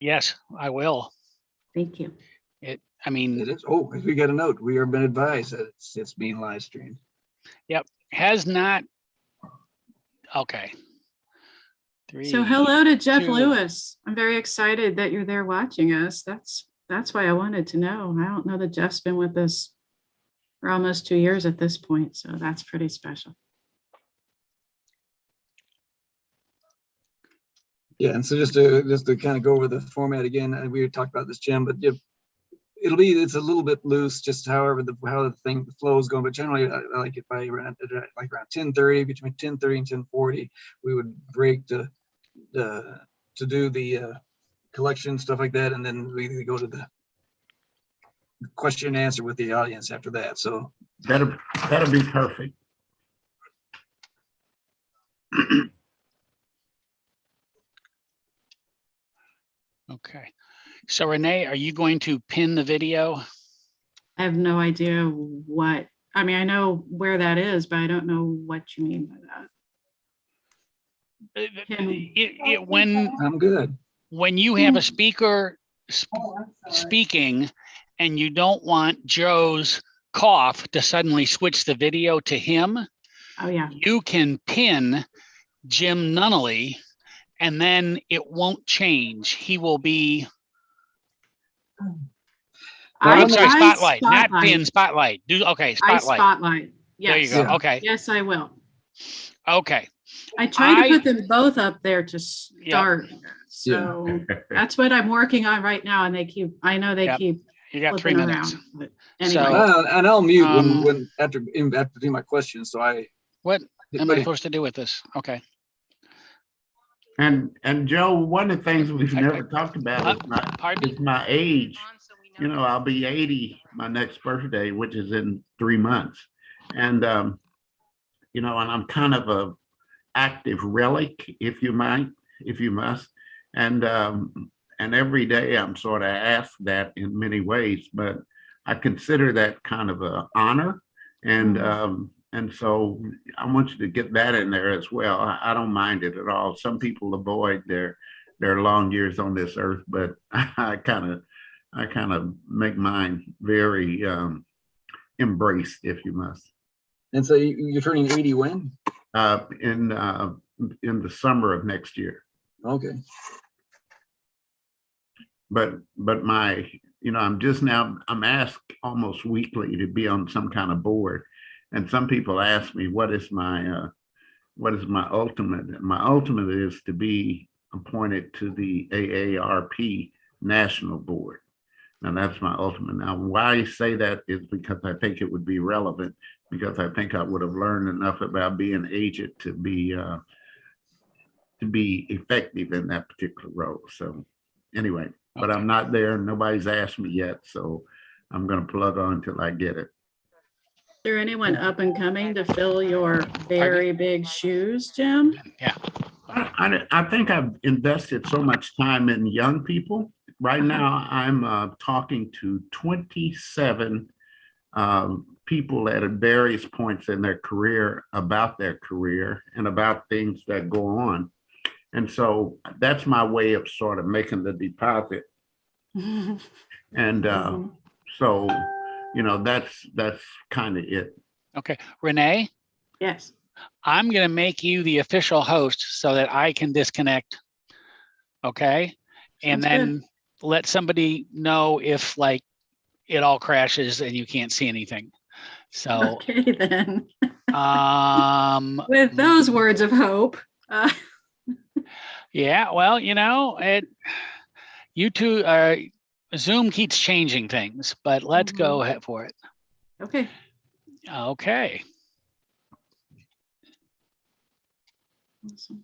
Yes, I will. Thank you. I mean, It is. Oh, we got a note. We have been advised that it's being live streamed. has not. Okay. So hello to Jeff 2. Lewis. I'm very excited that you're there watching us. That's why I wanted to know. I don't know that Jeff's been with us for almost 2 years at this point, so that's pretty special. Yeah, and so just to kind of go over the format again, and we talked about this, Jim, but it's a little bit loose, just how the thing flows going. But generally, I like it by around 10:30, between 10:30 and 10:40, we would break to do the collection, stuff like that, and then we go to the question and answer with the audience after that. So that'll be perfect. Okay. So Renee, are you going to pin the video? I have no idea what, I mean, I know where that is, but I don't know what you mean by that. When I'm good. When you have a speaker speaking and you don't want Joe's cough to suddenly switch the video to him, Oh yeah. you can pin Jim Nunnelly and then it won't change. He will be. I'm sorry, spotlight, not pin, spotlight. Okay, spotlight. Spotlight. Yes. There you go. Yeah. Okay. Yes, I will. Okay. I tried to put them both up there to start. Yep. So that's what I'm working on right now. And I know they keep. You got 3 minutes. Around, anyway. And I'll mute when after do my questions. So what am I supposed to do with this? Okay. And Joe, one of the things we've never talked about is my age. You know, I'll be 80 my next birthday, which is in 3 months. And, you know, and I'm kind of a active relic, if you must. And every day I'm sort of asked that in many ways, but I consider that kind of an honor. And so I want you to get that in there as well. I don't mind it at all. Some people avoid their long years on this earth, but I kind of make mine very embraced, if you must. And so you're turning 80 when? In the summer of next year. Okay. But my, you know, I'm asked almost weekly to be on some kind of board. And some people ask me, what is my ultimate? My ultimate is to be appointed to the AARP National Board. Now that's my ultimate. Now, why I say that is because I think it would be relevant, because I think I would have learned enough about being an agent to be effective in that particular role. So anyway, but I'm not there. Nobody's asked me yet. So I'm going to plug on until I get it. Is there anyone up and coming to fill your very big shoes, Jim? Yeah. I think I've invested so much time in young people. Right now, I'm talking to 27 people at various points in their career about their career and about things that go on. And so that's my way of sort of making the deposit. And so, you know, that's kind of it. Okay. Renee? Yes. I'm going to make you the official host so that I can disconnect. Okay. And then let somebody know if like it all crashes and you can't see anything. So, okay, then. With those words of hope. Yeah, well, you know, Zoom keeps changing things, but let's go ahead for it. Okay. Okay. Awesome.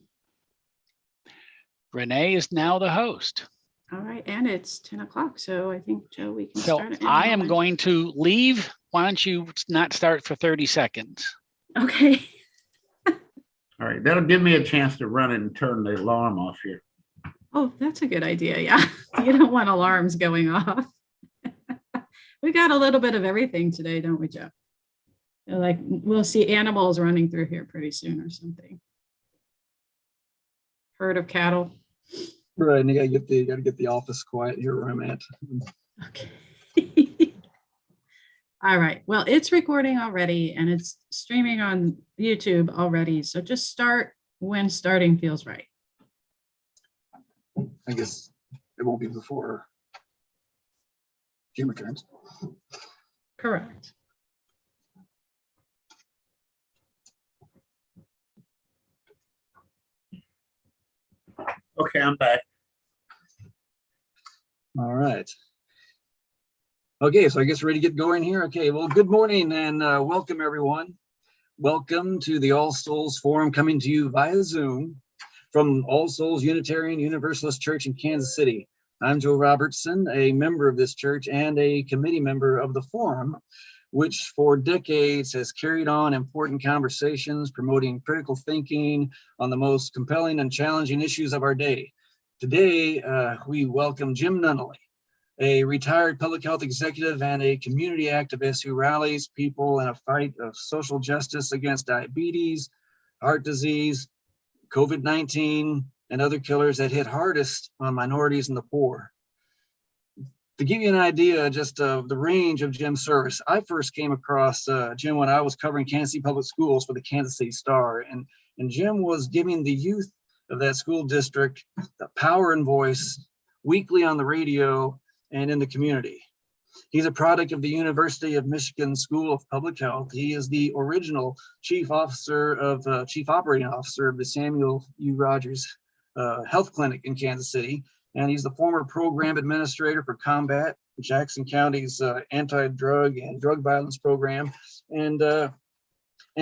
Renee is now the host. All right, and it's 10 o'clock, so I think, Joe, we can So start it. I am going to leave. Why don't you not start for 30 seconds? Okay. All right, that'll give me a chance to run and turn the alarm off here. Oh, that's a good idea. Yeah, you don't want alarms going off. We got a little bit of everything today, don't we, Joe? Like we'll see animals running through here pretty soon or something. Herd of cattle. Right, and you gotta get the office quiet here where I'm at. Okay. All right. Well, it's recording already and it's streaming on YouTube already. So just start when starting feels right. I guess it won't be before Jim returns. Correct. Okay, I'm back. All right. Okay, so I guess we're ready to get going here. Okay, well, good morning and welcome everyone. Welcome to the All Souls Forum, coming to you via Zoom from All Souls Unitarian Universalist Church in Kansas City. I'm Joe Robertson, a member of this church and a committee member of the forum, which for decades has carried on important conversations promoting critical thinking on the most compelling and challenging issues of our day. Today, we welcome Jim Nunnelly, a retired public health executive and a community activist who rallies people in a fight of social justice against diabetes, heart disease, COVID-19, and other killers that hit hardest on minorities and the poor. To give you an idea just of the range of Jim's service, I first came across Jim when I was covering Kansas City Public Schools for the Kansas City Star, and Jim was giving the youth of that school district the power and voice weekly on the radio and in the community. He's a product of the University of Michigan School of Public Health. He is the original chief operating officer of the Samuel U. Rogers Health Clinic in Kansas City. And he's the former program administrator for Combat, Jackson County's anti-drug and drug violence program. And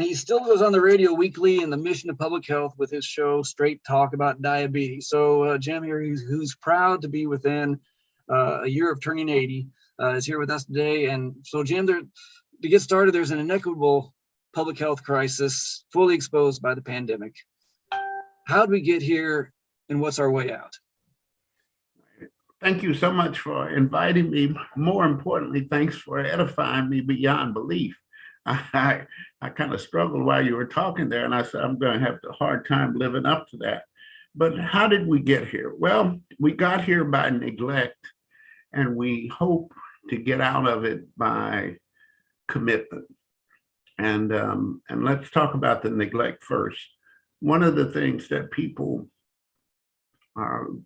he still goes on the radio weekly in the mission of public health with his show, Straight Talk About Diabetes. So Jim here, who's proud to be within a year of turning 80, is here with us today. And so Jim, to get started, there's an inequitable public health crisis fully exposed by the pandemic. How did we get here and what's our way out? Thank you so much for inviting me. More importantly, thanks for edifying me beyond belief. I kind of struggled while you were talking there, and I said, I'm going to have a hard time living up to that. But how did we get here? Well, we got here by neglect, and we hope to get out of it by commitment. And let's talk about the neglect first. One of the things that people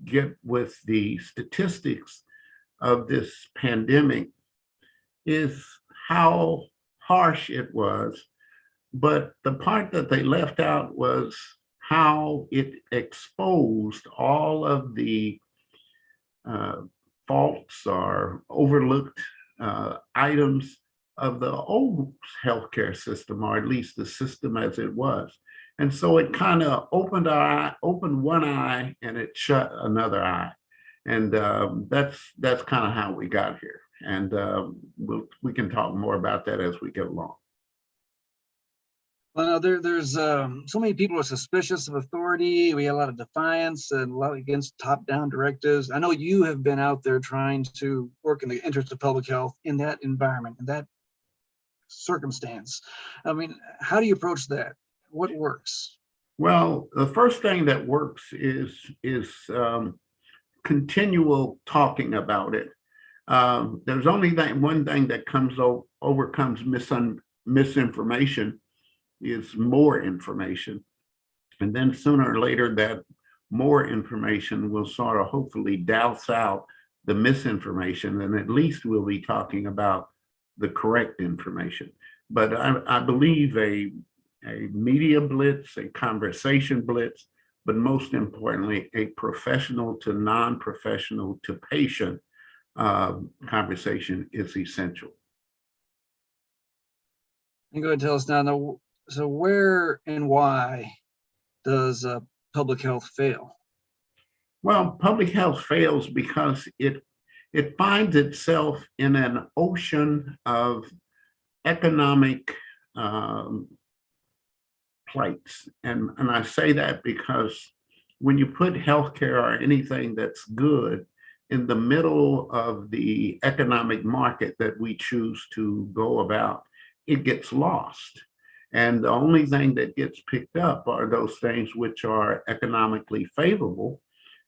get with the statistics of this pandemic is how harsh it was. But the part that they left out was how it exposed all of the faults or overlooked items of the old healthcare system, or at least the system as it was. And so it kind of opened one eye and it shut another eye. And that's kind of how we got here. And we can talk more about that as we go along. Well, there's so many people are suspicious of authority. We had a lot of defiance and a lot against top-down directives. I know you have been out there trying to work in the interest of public health in that environment, in that circumstance. I mean, how do you approach that? What works? Well, the first thing that works is continual talking about it. There's only one thing that overcomes misinformation is more information. And then sooner or later that more information will sort of hopefully douse out the misinformation, and at least we'll be talking about the correct information. But I believe a media blitz, a conversation blitz, but most importantly, a professional to non-professional to patient conversation is essential. You go ahead and tell us now, so where and why does public health fail? Well, public health fails because it finds itself in an ocean of economic plights. And I say that because when you put healthcare or anything that's good in the middle of the economic market that we choose to go about, it gets lost. And the only thing that gets picked up are those things which are economically favorable.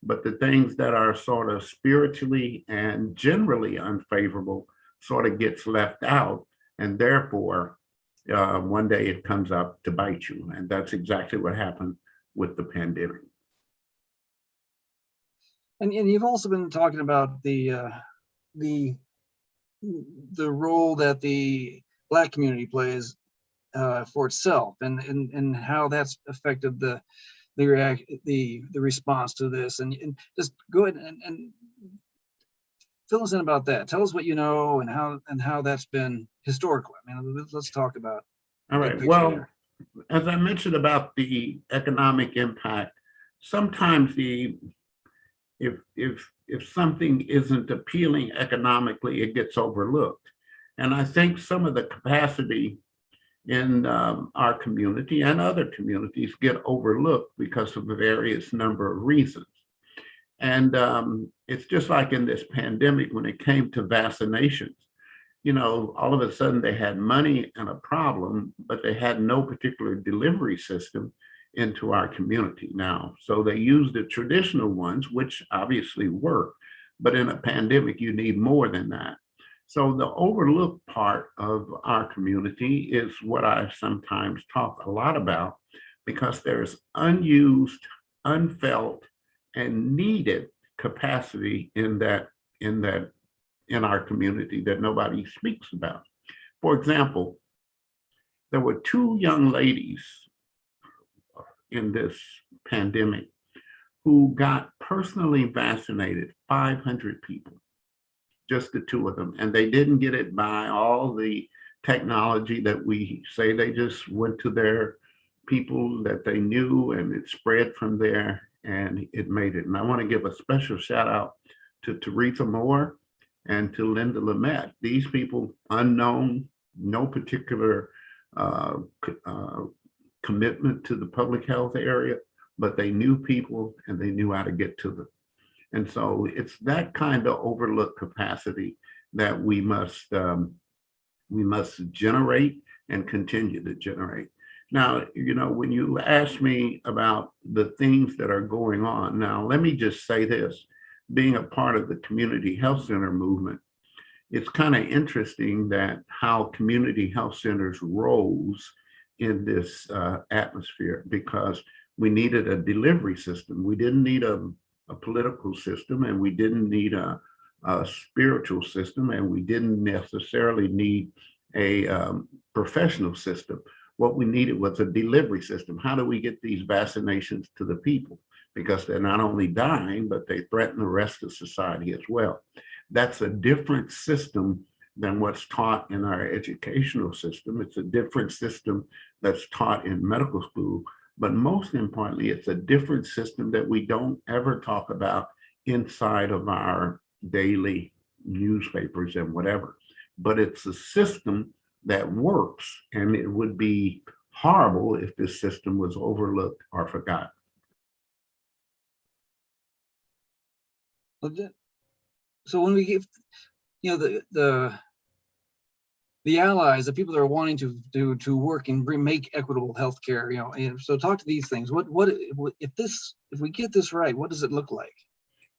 but the things that are sort of spiritually and generally unfavorable sort of gets left out, and therefore one day it comes up to bite you. And that's exactly what happened with the pandemic. And you've also been talking about the role that the Black community plays for itself, and how that's affected the response to this. And just go ahead and fill us in about that. Tell us what you know and how that's been historically. I mean, let's talk about. All right. Well, there. As I mentioned about the economic impact, sometimes if something isn't appealing economically, it gets overlooked. And I think some of the capacity in our community and other communities get overlooked because of a various number of reasons. And it's just like in this pandemic, when it came to vaccinations, all of a sudden they had money and a problem, but they had no particular delivery system into our community now. So they used the traditional ones, which obviously work, but in a pandemic, you need more than that. So the overlooked part of our community is what I sometimes talk a lot about, because there's unused, unfelt, and needed capacity in our community that nobody speaks about. For example, there were 2 young ladies in this pandemic who got personally vaccinated, 500 people, just the 2 of them. And they didn't get it by all the technology that we say. They just went to their people that they knew, and it spread from there, and it made it. And I want to give a special shout out to Teresa Moore and to Linda Lamette. These people, unknown, no particular commitment to the public health area, but they knew people and they knew how to get to them. And so it's that kind of overlooked capacity that we must generate and continue to generate. Now, when you ask me about the things that are going on, now let me just say this: being a part of the community health center movement, it's kind of interesting that how community health centers rose in this atmosphere, because we needed a delivery system. We didn't need a political system, and we didn't need a spiritual system, and we didn't necessarily need a professional system. What we needed was a delivery system. How do we get these vaccinations to the people? Because they're not only dying, but they threaten the rest of society as well. That's a different system than what's taught in our educational system. It's a different system that's taught in medical school. But most importantly, it's a different system that we don't ever talk about inside of our daily newspapers and whatever. But it's a system that works, and it would be horrible if this system was overlooked or forgotten. So when we give, the allies, the people that are wanting to work and make equitable healthcare, so talk to these things. What if we get this right, what does it look like?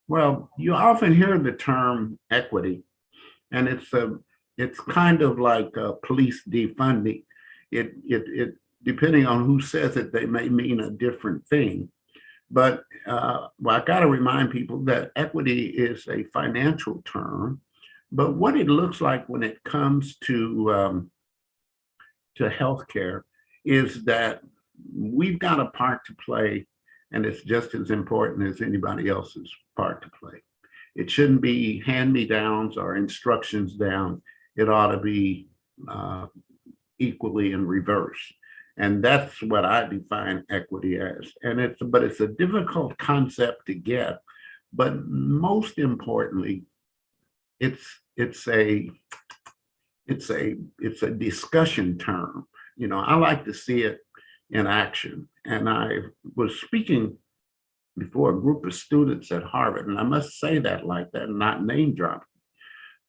Well, you often hear the term equity, and it's kind of like police defunding. It depending on who says it, they may mean a different thing. But I got to remind people that equity is a financial term, but what it looks like when it comes to healthcare is that we've got a part to play, and it's just as important as anybody else's part to play. It shouldn't be hand-me-downs or instructions down. It ought to be equally in reverse. And that's what I define equity as. And it's a difficult concept to get, but most importantly, it's a discussion term. I like to see it in action. And I was speaking before a group of students at Harvard, and I must say that like that, not name dropping.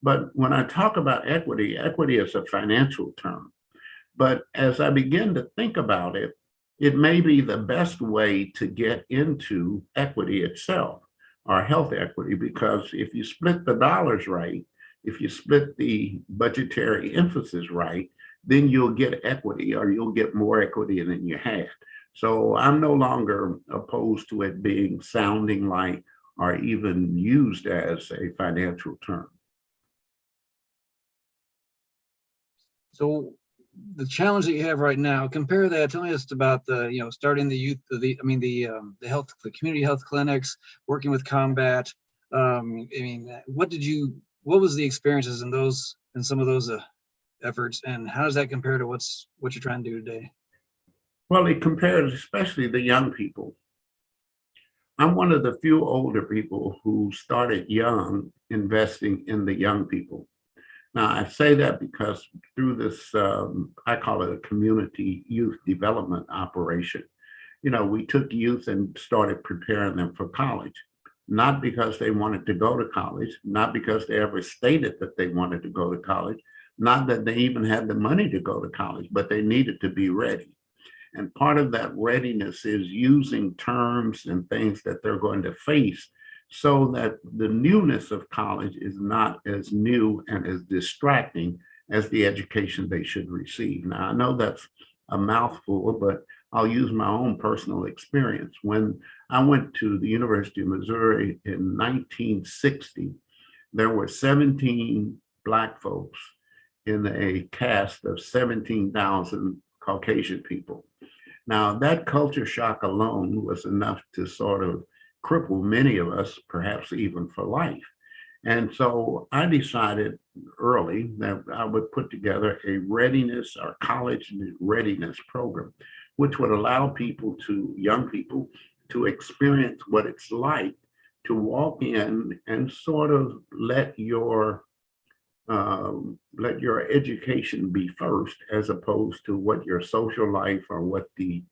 But when I talk about equity, equity is a financial term. But as I begin to think about it, it may be the best way to get into equity itself. or health equity, because if you split the dollars right, if you split the budgetary emphasis right, then you'll get equity, or you'll get more equity than you had. So I'm no longer opposed to it being sounding like or even used as a financial term. So the challenge that you have right now, compare that, tell us about the, starting the youth, the community health clinics, working with combat. What was the experiences in some of those efforts, and how does that compare to what you're trying to do today? Well, it compares especially the young people. I'm one of the few older people who started young, investing in the young people. Now, I say that because through this, I call it a community youth development operation. We took youth and started preparing them for college, not because they wanted to go to college, not because they ever stated that they wanted to go to college, not that they even had the money to go to college, but they needed to be ready. And part of that readiness is using terms and things that they're going to face so that the newness of college is not as new and as distracting as the education they should receive. Now, I know that's a mouthful, but I'll use my own personal experience. When I went to the University of Missouri in 1960, there were 17 Black folks in a cast of 17,000 Caucasian people. Now, that culture shock alone was enough to sort of cripple many of us, perhaps even for life. And so I decided early that I would put together a readiness or college readiness program, which would allow young people to experience what it's like to walk in and sort of let your education be first, as opposed to what your social life or what the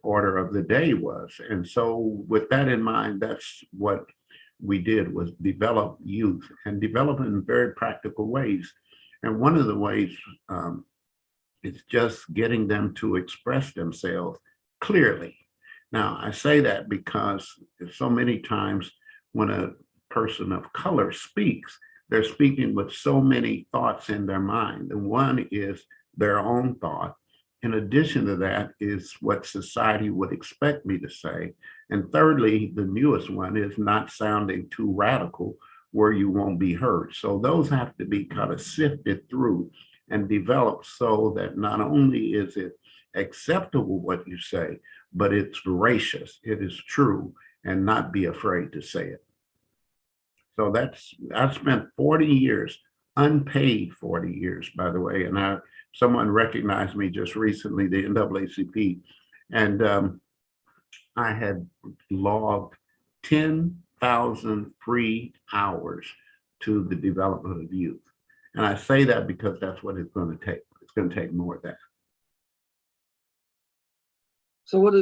order of the day was. And so with that in mind, that's what we did, was develop youth and develop in very practical ways. And one of the ways is just getting them to express themselves clearly. Now, I say that because so many times when a person of color speaks, they're speaking with so many thoughts in their mind. And one is their own thought. In addition to that is what society would expect me to say. And thirdly, the newest one is not sounding too radical where you won't be heard. So those have to be kind of sifted through and developed so that not only is it acceptable what you say, but it's veracious, it is true, and not be afraid to say it. So I've spent 40 years, unpaid 40 years, by the way, and someone recognized me just recently, the NAACP, and I had logged 10,000 free hours to the development of youth. And I say that because that's what it's going to take. It's going to take more of that. So what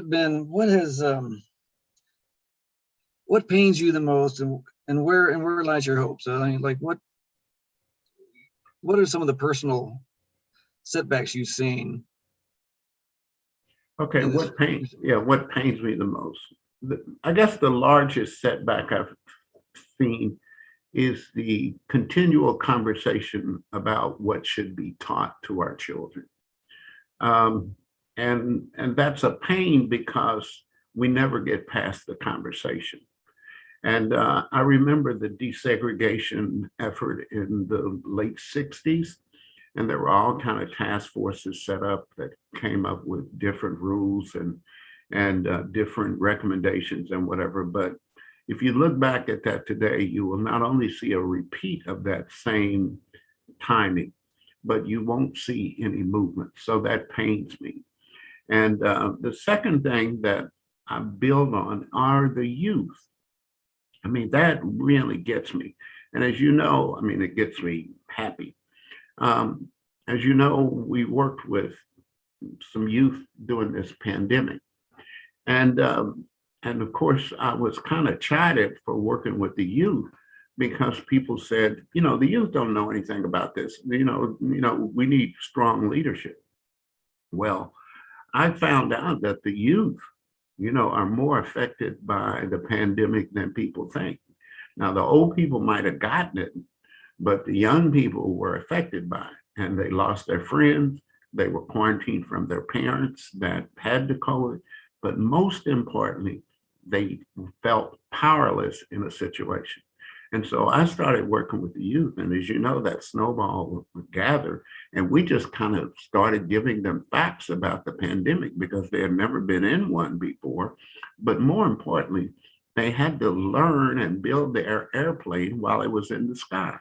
pains you the most, and where lies your hopes? I mean, like what are some of the personal setbacks you've seen? Okay, what pains me the most? I guess the largest setback I've seen is the continual conversation about what should be taught to our children. And that's a pain because we never get past the conversation. And I remember the desegregation effort in the late 60s, and there were all kind of task forces set up that came up with different rules and different recommendations and whatever. But if you look back at that today, you will not only see a repeat of that same timing, but you won't see any movement. So that pains me. And the second thing that I build on are the youth. I mean, that really gets me. And as you know, I mean, it gets me happy. As you know, we worked with some youth during this pandemic. And of course, I was kind of chided for working with the youth because people said, the youth don't know anything about this. We need strong leadership. Well, I found out that the youth are more affected by the pandemic than people think. Now, the old people might have gotten it, but the young people were affected by it, and they lost their friends. They were quarantined from their parents that had the COVID, but most importantly, they felt powerless in a situation. And so I started working with the youth, and as you know, that snowball would gather, and we just kind of started giving them facts about the pandemic because they had never been in one before. But more importantly, they had to learn and build their airplane while it was in the sky.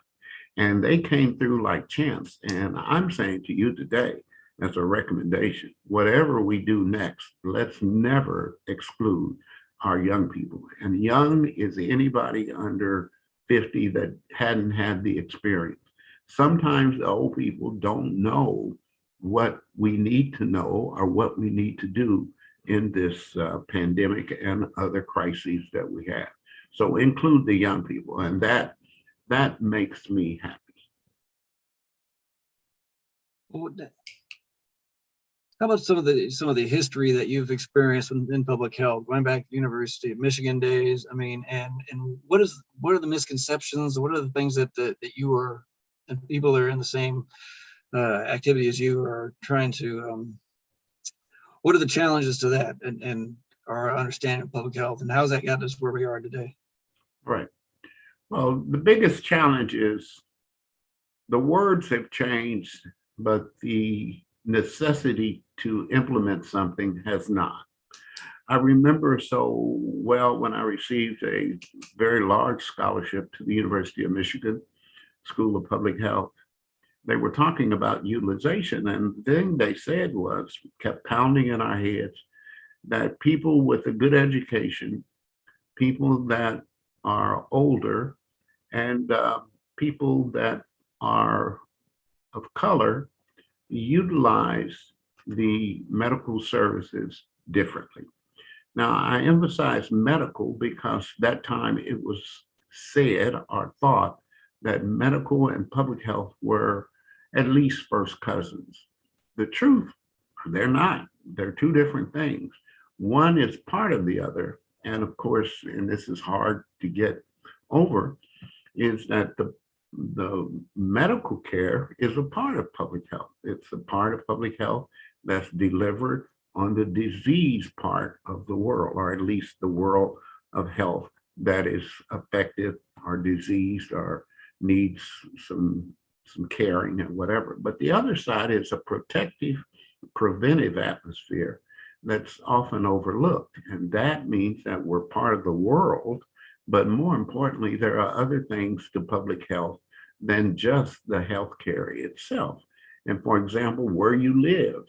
And they came through like champs. And I'm saying to you today, as a recommendation, whatever we do next, let's never exclude our young people. And young is anybody under 50 that hadn't had the experience. Sometimes the old people don't know what we need to know or what we need to do in this pandemic and other crises that we have. So include the young people, and that makes me happy. How about some of the history that you've experienced in public health, going back to the University of Michigan days? I mean, and what are the misconceptions? What are the things that you are, and people that are in the same activity as you are trying to? What are the challenges to that, and our understanding of public health, and how's that got us where we are today? Right. Well, the biggest challenge is the words have changed, but the necessity to implement something has not. I remember so well when I received a very large scholarship to the University of Michigan School of Public Health. They were talking about utilization, and the thing they said kept pounding in our heads, that people with a good education, people that are older, and people that are of color utilize the medical services differently. Now, I emphasize medical because that time it was said or thought that medical and public health were at least first cousins. The truth, they're not. They're two different things. One is part of the other. And of course, and this is hard to get over, is that the medical care is a part of public health. It's a part of public health that's delivered on the disease part of the world, or at least the world of health that is affected or diseased or needs some caring and whatever. But the other side is a protective, preventive atmosphere that's often overlooked. And that means that we're part of the world. But more importantly, there are other things to public health than just the healthcare itself. And for example, where you live,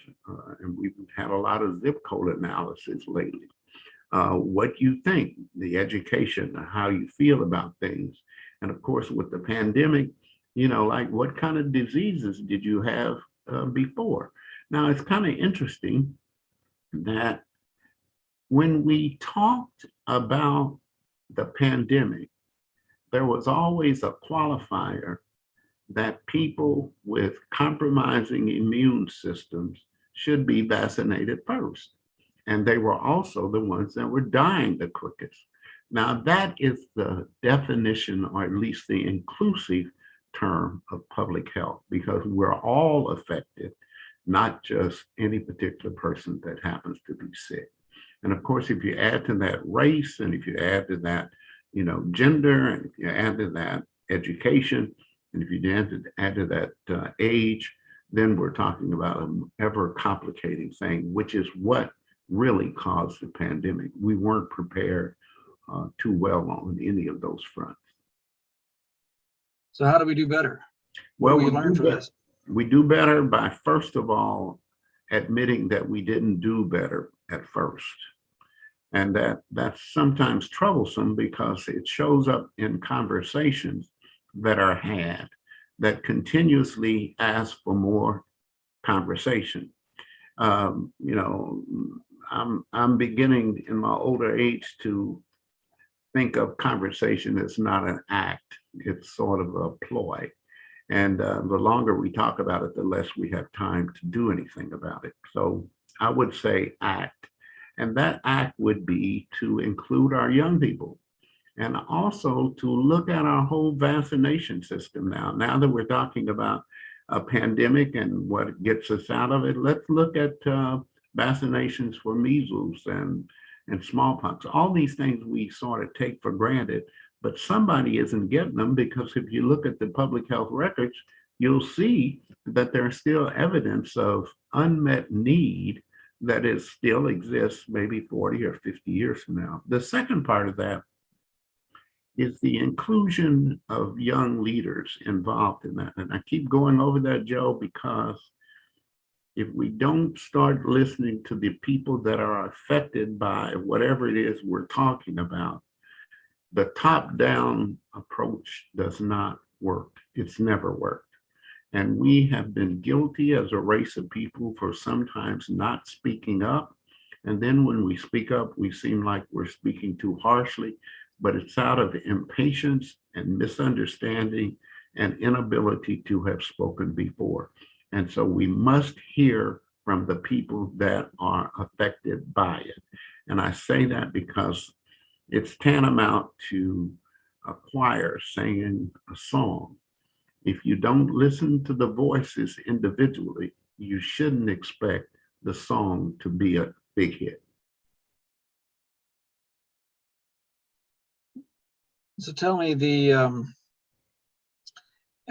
and we've had a lot of zip code analysis lately, what you think, the education, how you feel about things. And of course, with the pandemic, like what kind of diseases did you have before? Now, it's kind of interesting that when we talked about the pandemic, there was always a qualifier that people with compromising immune systems should be vaccinated first. And they were also the ones that were dying the quickest. Now, that is the definition, or at least the inclusive term of public health, because we're all affected, not just any particular person that happens to be sick. And of course, if you add to that race, and if you add to that, gender, and if you add to that education, and if you add to that age, then we're talking about an ever complicating thing, which is what really caused the pandemic. We weren't prepared too well on any of those fronts. So how do we do better? Well, we learn from this? We do better by, first of all, admitting that we didn't do better at first. And that's sometimes troublesome because it shows up in conversations that are had that continuously ask for more conversation. I'm beginning in my older age to think of conversation as not an act. It's sort of a ploy. And the longer we talk about it, the less we have time to do anything about it. So I would say act. And that act would be to include our young people and also to look at our whole vaccination system now. Now that we're talking about a pandemic and what gets us out of it, let's look at vaccinations for measles and smallpox. All these things we sort of take for granted, but somebody isn't getting them, because if you look at the public health records, you'll see that there's still evidence of unmet need that is still exists maybe 40 or 50 years from now. The second part of that is the inclusion of young leaders involved in that. And I keep going over that, Joe, because if we don't start listening to the people that are affected by whatever it is we're talking about, the top-down approach does not work. It's never worked. And we have been guilty as a race of people for sometimes not speaking up. And then when we speak up, we seem like we're speaking too harshly, but it's out of impatience and misunderstanding and inability to have spoken before. And so we must hear from the people that are affected by it. And I say that because it's tantamount to a choir singing a song. If you don't listen to the voices individually, you shouldn't expect the song to be a big hit. So tell me, in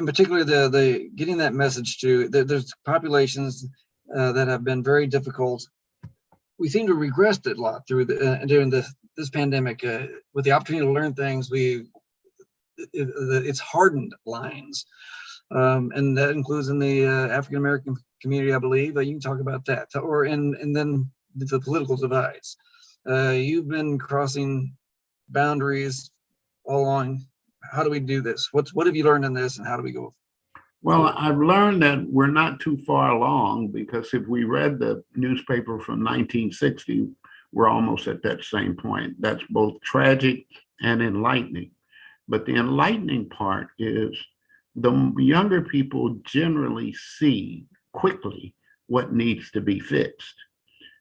particular, the getting that message to, there's populations that have been very difficult. We seem to regressed it a lot through during this pandemic. With the opportunity to learn things, it's hardened lines, and that includes in the African American community, I believe. You can talk about that, or and then the political divides. You've been crossing boundaries all along. How do we do this? What have you learned in this, and how do we go? Well, I've learned that we're not too far along, because if we read the newspaper from 1960, we're almost at that same point. That's both tragic and enlightening. But the enlightening part is the younger people generally see quickly what needs to be fixed.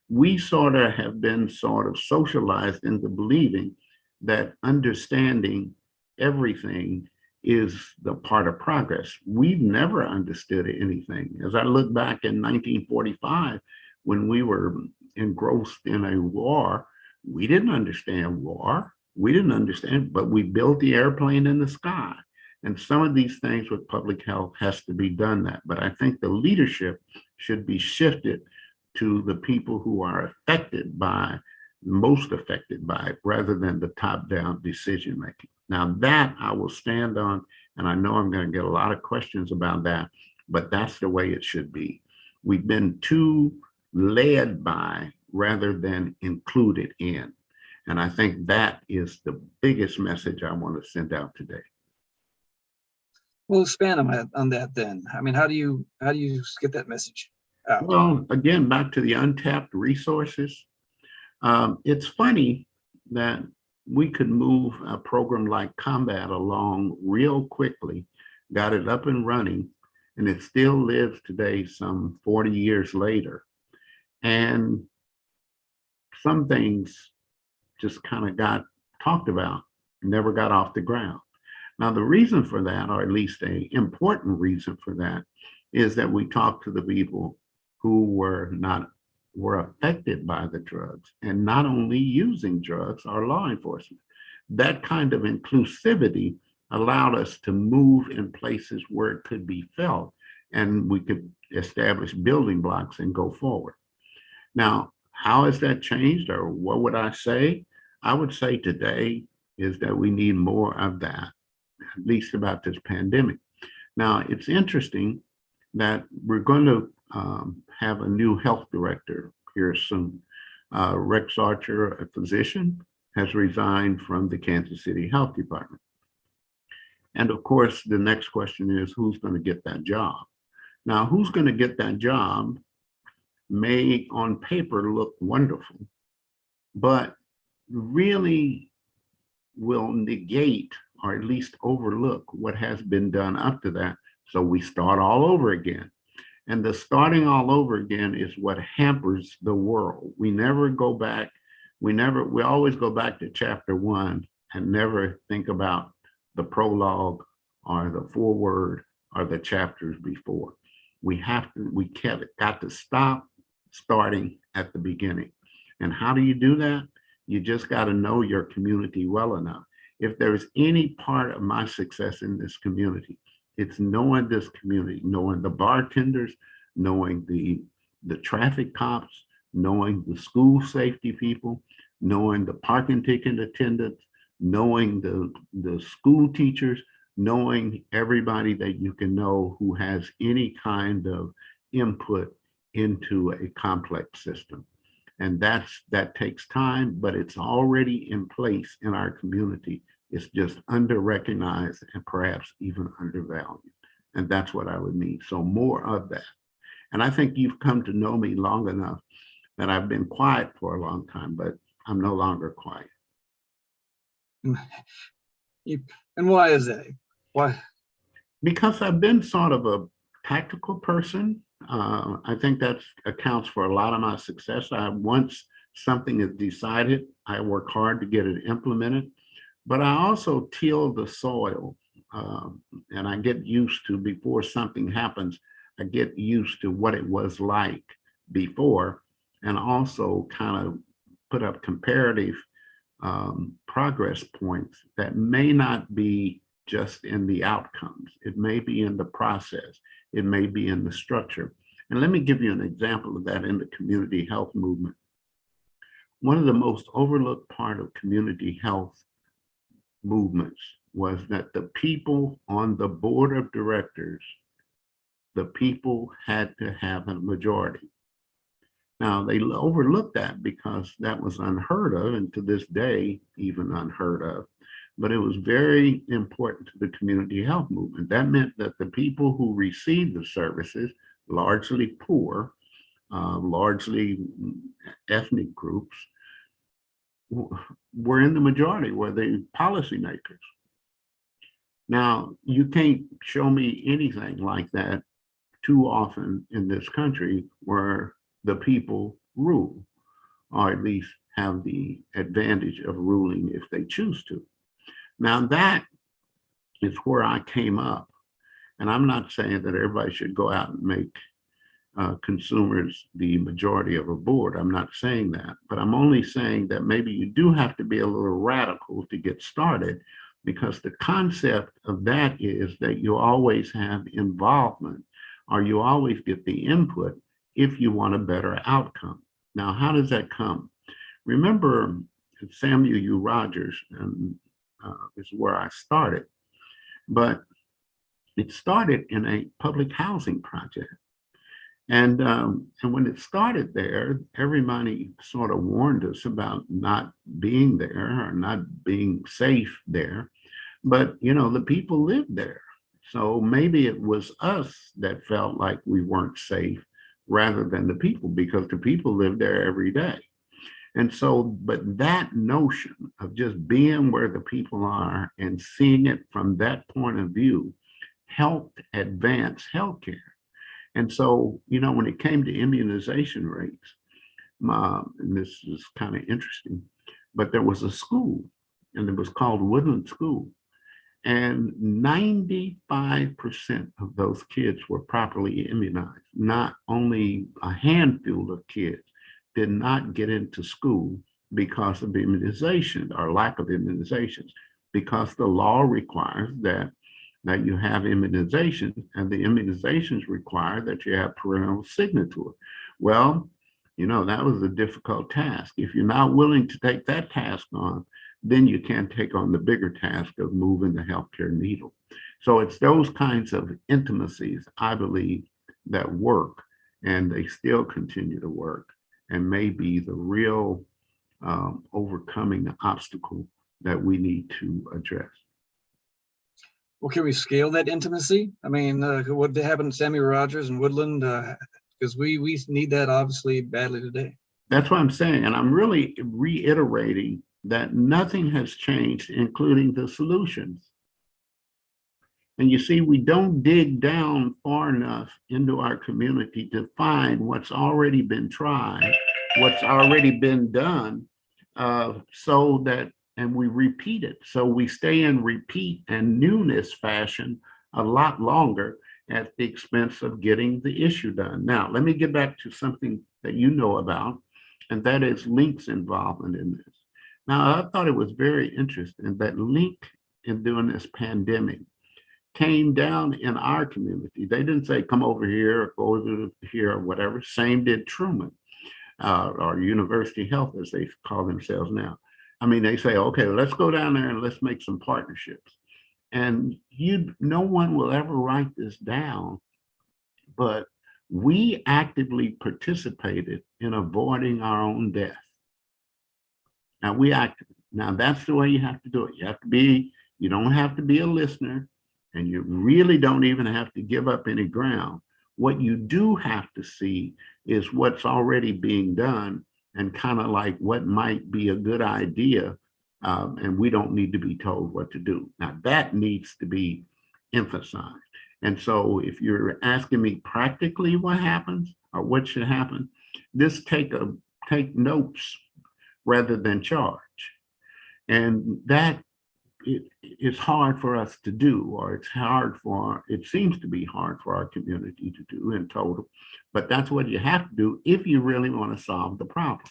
We sort of have been sort of socialized into believing that understanding everything is the part of progress. We've never understood anything. As I look back in 1945, when we were engrossed in a war, we didn't understand war. We didn't understand, but we built the airplane in the sky. And some of these things with public health has to be done that. But I think the leadership should be shifted to the people who are most affected by it, rather than the top-down decision making. Now that I will stand on, and I know I'm going to get a lot of questions about that, but that's the way it should be. We've been too led by rather than included in. And I think that is the biggest message I want to send out today. Well, expand on that then. I mean, how do you get that message out? Well, again, back to the untapped resources. It's funny that we could move a program like Combat along real quickly, got it up and running, and it still lives today some 40 years later. And some things just kind of got talked about, never got off the ground. Now, the reason for that, or at least an important reason for that, is that we talked to the people who were affected by the drugs, and not only using drugs, our law enforcement. That kind of inclusivity allowed us to move in places where it could be felt, and we could establish building blocks and go forward. Now, how has that changed, or what would I say? I would say today is that we need more of that, at least about this pandemic. Now, it's interesting that we're going to have a new health director here soon. Rex Archer, a physician, has resigned from the Kansas City Health Department. And of course, the next question is, who's going to get that job? Now, who's going to get that job may on paper look wonderful, but really will negate or at least overlook what has been done up to that. So we start all over again. And the starting all over again is what hampers the world. We never go back. We always go back to chapter 1 and never think about the prologue or the foreword or the chapters before. We got to stop starting at the beginning. And how do you do that? You just got to know your community well enough. If there's any part of my success in this community, it's knowing this community, knowing the bartenders, knowing the traffic cops, knowing the school safety people, knowing the parking ticket attendants, knowing the school teachers, knowing everybody that you can know who has any kind of input into a complex system. And that takes time, but it's already in place in our community. It's just under-recognized and perhaps even undervalued. And that's what I would mean. So more of that. And I think you've come to know me long enough that I've been quiet for a long time, but I'm no longer quiet. And why is that? Why? Because I've been sort of a tactical person. I think that accounts for a lot of my success. Once something is decided, I work hard to get it implemented, but I also till the soil, and I get used to, before something happens, I get used to what it was like before, and also kind of put up comparative progress points that may not be just in the outcomes. It may be in the process. It may be in the structure. And let me give you an example of that in the community health movement. One of the most overlooked part of community health movements was that the people on the board of directors, the people had to have a majority. Now, they overlooked that because that was unheard of, and to this day, even unheard of. But it was very important to the community health movement. That meant that the people who received the services, largely poor, largely ethnic groups, were in the majority, were the policymakers. Now, you can't show me anything like that too often in this country where the people rule, or at least have the advantage of ruling if they choose to. Now that is where I came up. And I'm not saying that everybody should go out and make consumers the majority of a board. I'm not saying that, but I'm only saying that maybe you do have to be a little radical to get started, because the concept of that is that you always have involvement, or you always get the input if you want a better outcome. Now, how does that come? Remember Samuel U. Rogers, is where I started, but it started in a public housing project. And when it started there, everybody sort of warned us about not being there or not being safe there. But, you know, the people lived there. So maybe it was us that felt like we weren't safe rather than the people, because the people lived there every day. And so, but that notion of just being where the people are and seeing it from that point of view helped advance healthcare. And so, you know, when it came to immunization rates, and this is kind of interesting, but there was a school, and it was called Woodland School. And 95% of those kids were properly immunized. Not only a handful of kids did not get into school because of immunization or lack of immunizations, because the law requires that you have immunizations, and the immunizations require that you have parental signature. Well, you know, that was a difficult task. If you're not willing to take that task on, then you can't take on the bigger task of moving the healthcare needle. So it's those kinds of intimacies, I believe, that work, and they still continue to work, and may be the real overcoming obstacle that we need to address. Well, can we scale that intimacy? I mean, what happened to Samuel Rogers and Woodland? Because we need that obviously badly today. That's what I'm saying. And I'm really reiterating that nothing has changed, including the solutions. And you see, we don't dig down far enough into our community to find what's already been tried, what's already been done, so that, and we repeat it. So we stay in repeat and newness fashion a lot longer at the expense of getting the issue done. Now, let me get back to something that you know about, and that is Link's involvement in this. Now, I thought it was very interesting that Link, in doing this pandemic, came down in our community. They didn't say, come over here or go over here or whatever. Same did Truman, or University Health, as they call themselves now. I mean, they say, okay, let's go down there and let's make some partnerships. And no one will ever write this down, but we actively participated in avoiding our own death. Now that's the way you have to do it. You don't have to be a listener, and you really don't even have to give up any ground. What you do have to see is what's already being done and kind of like what might be a good idea, and we don't need to be told what to do. Now that needs to be emphasized. And so if you're asking me practically what happens or what should happen, this take notes rather than charge. And that it's hard for us to do, or it seems to be hard for our community to do in total, but that's what you have to do if you really want to solve the problem.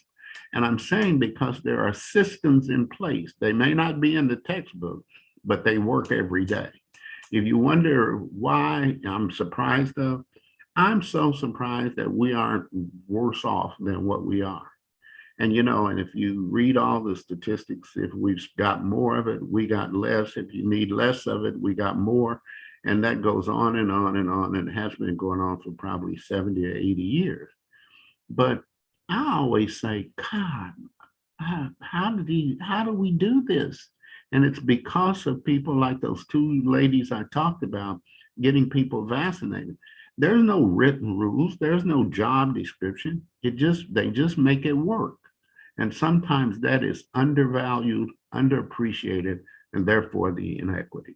And I'm saying because there are systems in place. They may not be in the textbook, but they work every day. If you wonder why I'm surprised of, I'm so surprised that we aren't worse off than what we are. And, and if you read all the statistics, if we've got more of it, we got less. If you need less of it, we got more. And that goes on and on and on. And it has been going on for probably 70 or 80 years. But I always say, God, how do we do this? And it's because of people like those two ladies I talked about getting people vaccinated. There's no written rules. There's no job description. They just make it work. And sometimes that is undervalued, underappreciated, and therefore the inequity.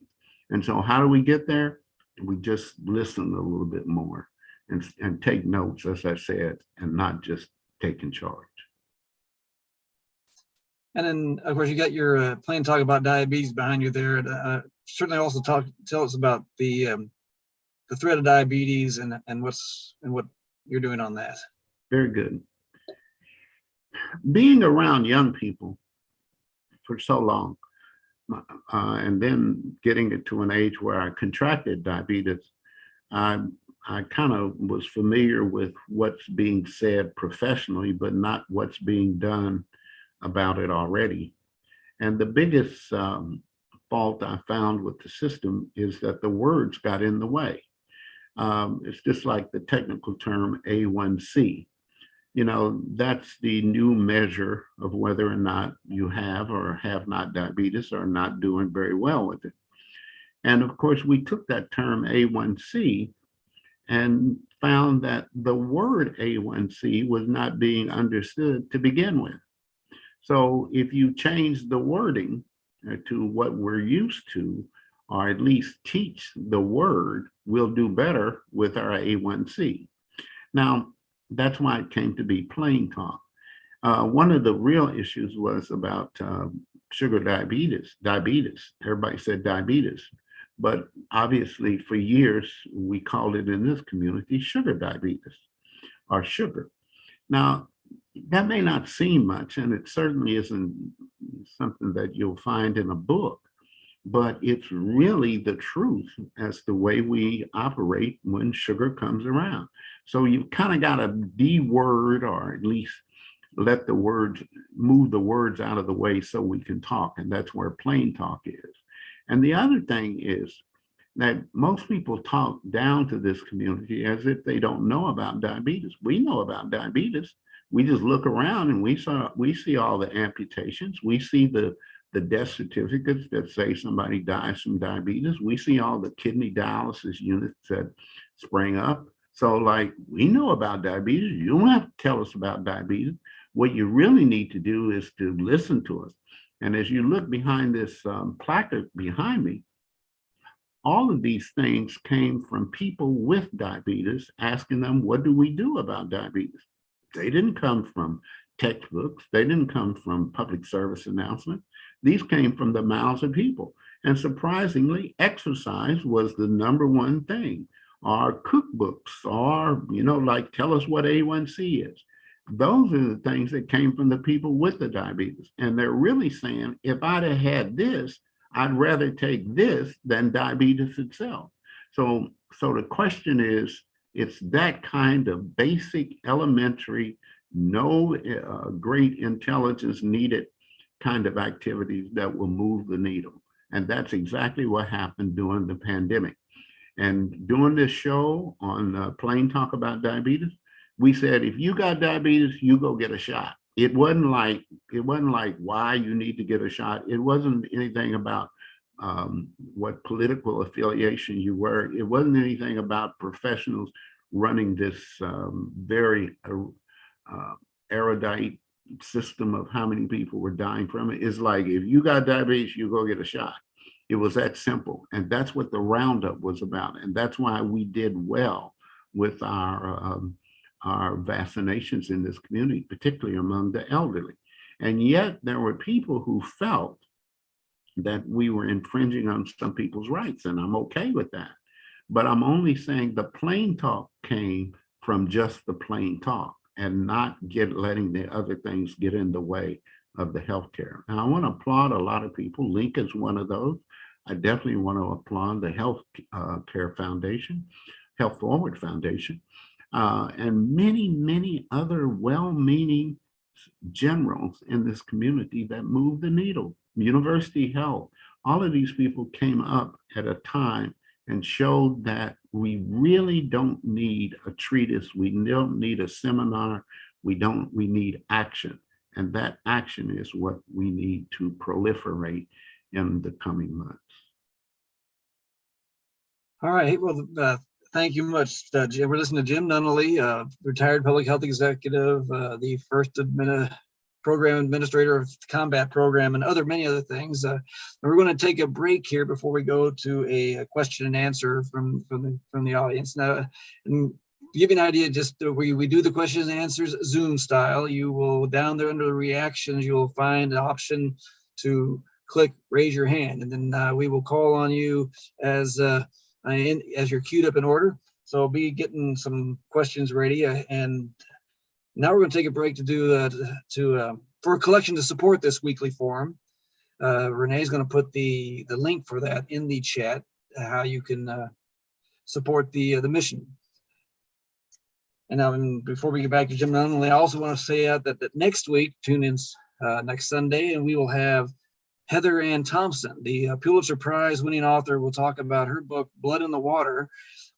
And so how do we get there? We just listen a little bit more and take notes, as I said, and not just take in charge. And then, of course, you got your plain talk about diabetes behind you there. Certainly also tell us about the threat of diabetes and what you're doing on that. Very good. Being around young people for so long, and then getting it to an age where I contracted diabetes, I kind of was familiar with what's being said professionally, but not what's being done about it already. And the biggest fault I found with the system is that the words got in the way. It's just like the technical term A1C. That's the new measure of whether or not you have or have not diabetes or not doing very well with it. And of course, we took that term A1C and found that the word A1C was not being understood to begin with. So if you change the wording to what we're used to, or at least teach the word, we'll do better with our A1C. Now, that's why it came to be plain talk. One of the real issues was about sugar diabetes. Everybody said diabetes, but obviously for years we called it in this community sugar diabetes or sugar. Now, that may not seem much, and it certainly isn't something that you'll find in a book, but it's really the truth as the way we operate when sugar comes around. So you kind of got to de-word, or at least let the words, move the words out of the way so we can talk. And that's where plain talk is. And the other thing is that most people talk down to this community as if they don't know about diabetes. We know about diabetes. We just look around and we see all the amputations. We see the death certificates that say somebody dies from diabetes. We see all the kidney dialysis units that spring up. So like, we know about diabetes. You don't have to tell us about diabetes. What you really need to do is to listen to us. And as you look behind this placard behind me, all of these things came from people with diabetes asking them, what do we do about diabetes? They didn't come from textbooks. They didn't come from public service announcements. These came from the mouths of people. And surprisingly, exercise was the number one thing. Our cookbooks, or, like tell us what A1C is. Those are the things that came from the people with the diabetes. And they're really saying, if I'd have had this, I'd rather take this than diabetes itself. So the question is, it's that kind of basic, elementary, no great intelligence needed kind of activities that will move the needle. And that's exactly what happened during the pandemic. And doing this show on Plain Talk About Diabetes, we said, if you got diabetes, you go get a shot. It wasn't like why you need to get a shot. It wasn't anything about what political affiliation you were. It wasn't anything about professionals running this very erudite system of how many people were dying from it. It's like, if you got diabetes, you go get a shot. It was that simple. And that's what the roundup was about. And that's why we did well with our vaccinations in this community, particularly among the elderly. And yet there were people who felt that we were infringing on some people's rights, and I'm okay with that. But I'm only saying the plain talk came from just the plain talk and not letting the other things get in the way of the healthcare. Now, I want to applaud a lot of people. Link is one of those. I definitely want to applaud the Health Care Foundation, Health Forward Foundation, and many, many other well-meaning generals in this community that move the needle. University Health, all of these people came up at a time and showed that we really don't need a treatise. We don't need a seminar. We need action. And that action is what we need to proliferate in the coming months. All right. Well, thank you much, Jim. We're listening to Jim Nunnelly, retired public health executive, the first program administrator of the combat program, and many other things. And we're going to take a break here before we go to a question and answer from the audience. Now, and to give you an idea, just we do the questions and answers Zoom style. You will, down there under the reactions, you will find an option to click raise your hand, and then we will call on you as you're queued up in order. So I'll be getting some questions ready, and now we're going to take a break to do for a collection to support this weekly forum. Renee's going to put the link for that in the chat, how you can support the mission. And now, before we get back to Jim Nunnelly, I also want to say that next week, tune in next Sunday, and we will have Heather Ann Thompson, the Pulitzer Prize winning author, will talk about her book, Blood in the Water,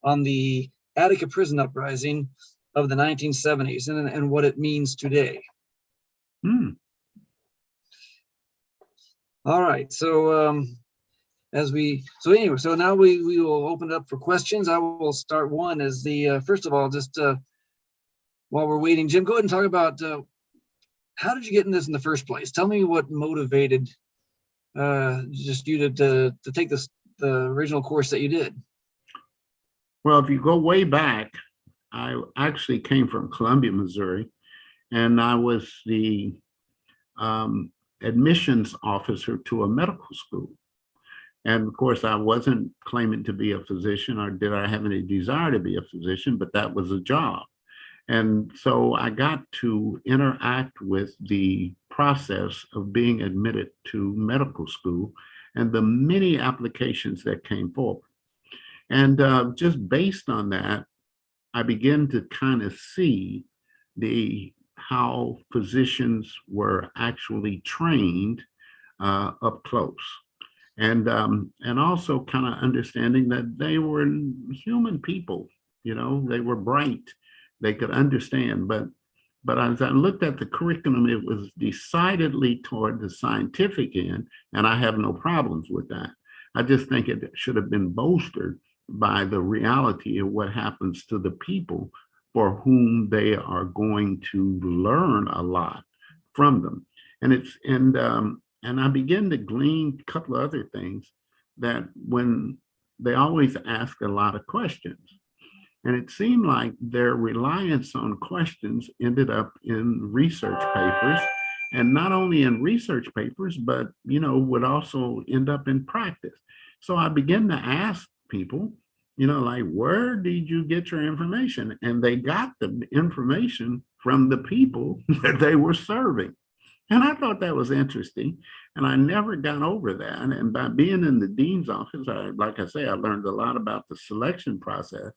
on the Attica prison uprising of the 1970s and what it means today. All right, so so now we will open it up for questions. I will start one as first of all, just while we're waiting, Jim, go ahead and talk about how did you get in this in the first place? Tell me what motivated just you to take the original course that you did. Well, if you go way back, I actually came from Columbia, Missouri, and I was the admissions officer to a medical school. And of course, I wasn't claiming to be a physician, or did I have any desire to be a physician, but that was a job. And so I got to interact with the process of being admitted to medical school and the many applications that came forward. And just based on that, I began to kind of see how physicians were actually trained up close. And also kind of understanding that they were human people, they were bright. They could understand, but as I looked at the curriculum, it was decidedly toward the scientific end, and I have no problems with that. I just think it should have been bolstered by the reality of what happens to the people for whom they are going to learn a lot from them. And I began to glean a couple of other things, that when they always ask a lot of questions. And it seemed like their reliance on questions ended up in research papers, and not only in research papers, but, would also end up in practice. So I began to ask people, like, where did you get your information? And they got the information from the people that they were serving. And I thought that was interesting. And I never got over that. And by being in the dean's office, like I say, I learned a lot about the selection process,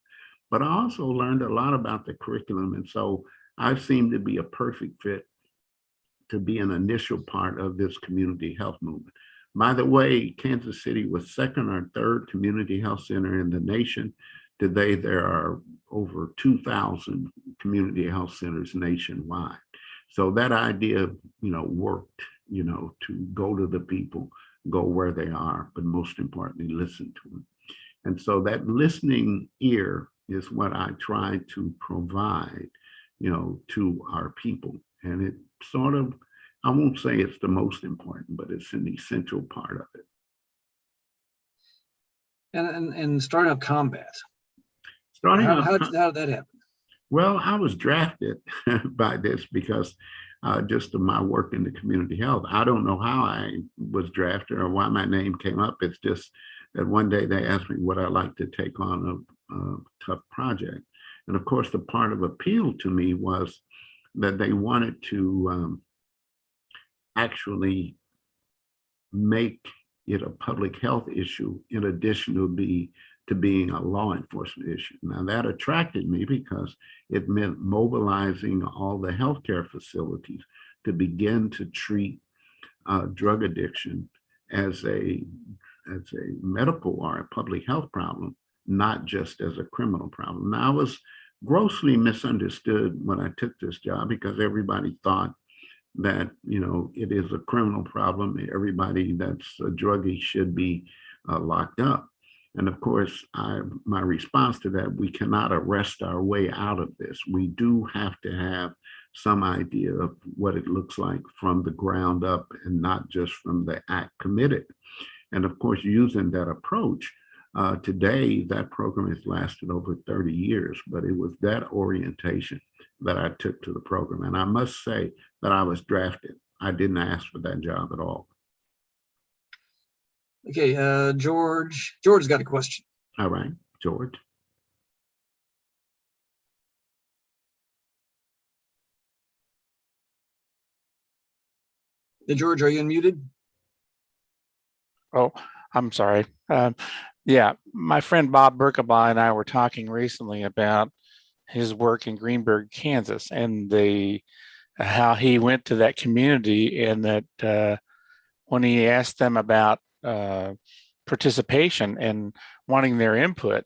but I also learned a lot about the curriculum. And so I seem to be a perfect fit to be an initial part of this community health movement. By the way, Kansas City was second or third community health center in the nation. Today, there are over 2,000 community health centers nationwide. So that idea, worked, to go to the people, go where they are, but most importantly, listen to them. And so that listening ear is what I try to provide, to our people. And it sort of, I won't say it's the most important, but it's an essential part of it. And starting up combat. How did that happen? Well, I was drafted by this because just of my work in the community health. I don't know how I was drafted or why my name came up. It's just that one day they asked me would I like to take on a tough project. And of course, the part of appeal to me was that they wanted to actually make it a public health issue in addition to being a law enforcement issue. Now that attracted me because it meant mobilizing all the healthcare facilities to begin to treat drug addiction as a medical or a public health problem, not just as a criminal problem. Now I was grossly misunderstood when I took this job because everybody thought that, it is a criminal problem. Everybody that's a druggie should be locked up. And of course, my response to that, we cannot arrest our way out of this. We do have to have some idea of what it looks like from the ground up and not just from the act committed. And of course, using that approach, today, that program has lasted over 30 years, but it was that orientation that I took to the program. And I must say that I was drafted. I didn't ask for that job at all. Okay, George's got a question. All right, George. Hey, George, are you unmuted? Oh, I'm sorry. Yeah, my friend Bob Berkabaugh and I were talking recently about his work in Greenberg, Kansas, and how he went to that community, and that when he asked them about participation and wanting their input,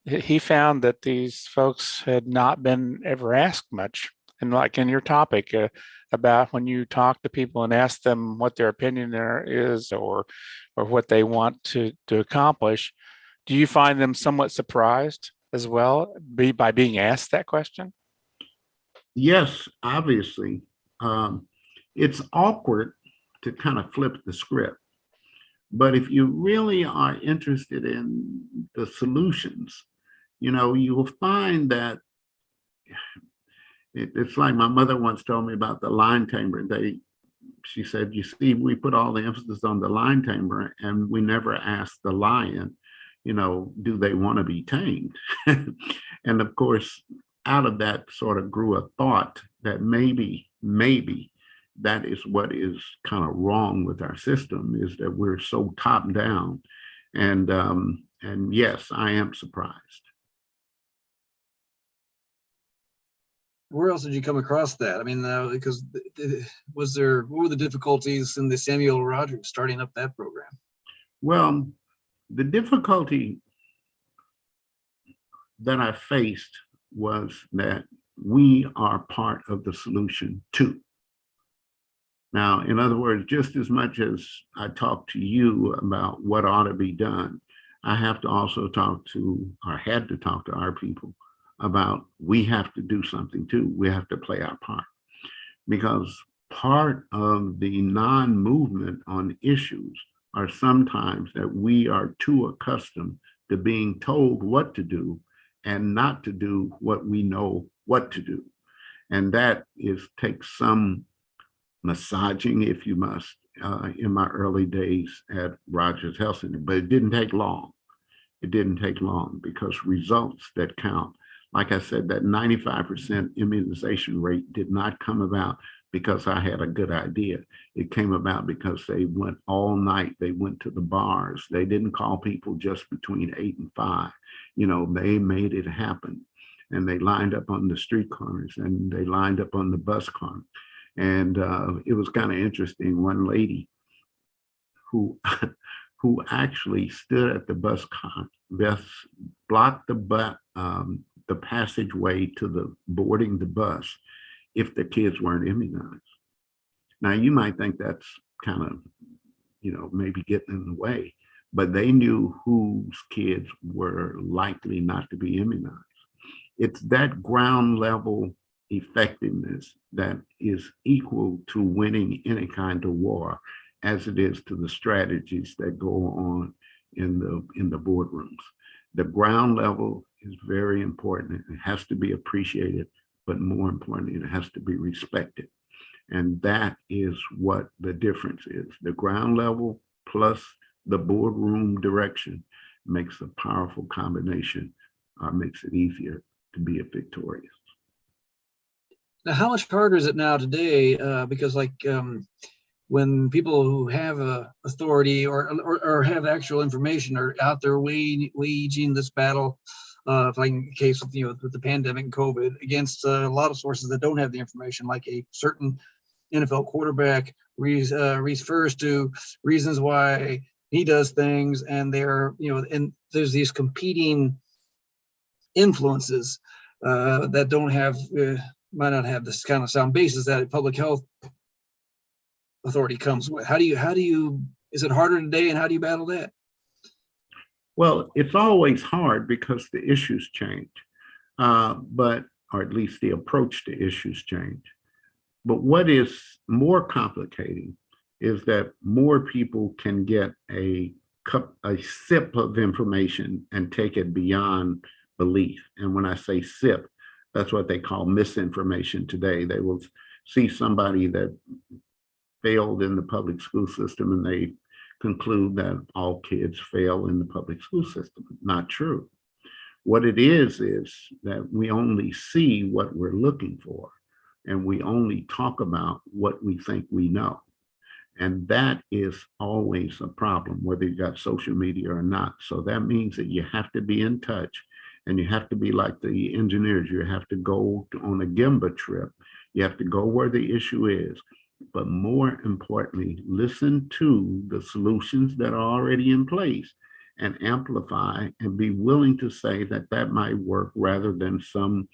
he found that these folks had not been ever asked much. And like in your topic about when you talk to people and ask them what their opinion there is or what they want to accomplish, do you find them somewhat surprised as well by being asked that question? Yes, obviously. It's awkward to kind of flip the script. But if you really are interested in the solutions, you will find that it's like my mother once told me about the lion tamer. She said, you see, we put all the emphasis on the lion tamer and we never asked the lion, do they want to be tamed? And of course, out of that sort of grew a thought that maybe that is what is kind of wrong with our system, is that we're so top down. And yes, I am surprised. Where else did you come across that? I mean, because what were the difficulties in the Samuel Rogers starting up that program? Well, the difficulty that I faced was that we are part of the solution too. Now, in other words, just as much as I talk to you about what ought to be done, I have to also had to talk to our people about we have to do something too. We have to play our part, because part of the non-movement on issues are sometimes that we are too accustomed to being told what to do and not to do what we know what to do. And that takes some massaging, if you must, in my early days at Rogers Health Center, but it didn't take long. It didn't take long because results that count, like I said, that 95% immunization rate did not come about because I had a good idea. It came about because they went all night. They went to the bars. They didn't call people just between 8 and 5. You know, they made it happen. And they lined up on the street corners and they lined up on the bus corners. And it was kind of interesting. One lady who actually stood at the bus blocked the passageway to the boarding the bus if the kids weren't immunized. Now you might think that's kind of, you know, maybe getting in the way, but they knew whose kids were likely not to be immunized. It's that ground level effectiveness that is equal to winning any kind of war as it is to the strategies that go on in the boardrooms. The ground level is very important. It has to be appreciated, but more importantly, it has to be respected. And that is what the difference is. The ground level plus the boardroom direction makes a powerful combination, makes it easier to be victorious. Now, how much harder is it now today? Because like when people who have authority or have actual information are out there waging this battle, like in the case of, you know, with the pandemic and COVID, against a lot of sources that don't have the information, like a certain NFL quarterback refers to reasons why he does things, and they're, you know, and there's these competing influences that don't have might not have this kind of sound basis that a public health authority comes with. How do you is it harder today, and how do you battle that? Well, it's always hard because the issues change, or at least the approach to issues change. But what is more complicating is that more people can get a sip of information and take it beyond belief. And when I say sip, that's what they call misinformation today. They will see somebody that failed in the public school system and they conclude that all kids fail in the public school system. Not true. What it is that we only see what we're looking for, and we only talk about what we think we know. And that is always a problem, whether you got social media or not. So that means that you have to be in touch, and you have to be like the engineers. You have to go on a Gemba trip. You have to go where the issue is. But more importantly, listen to the solutions that are already in place and amplify and be willing to say that that might work rather than some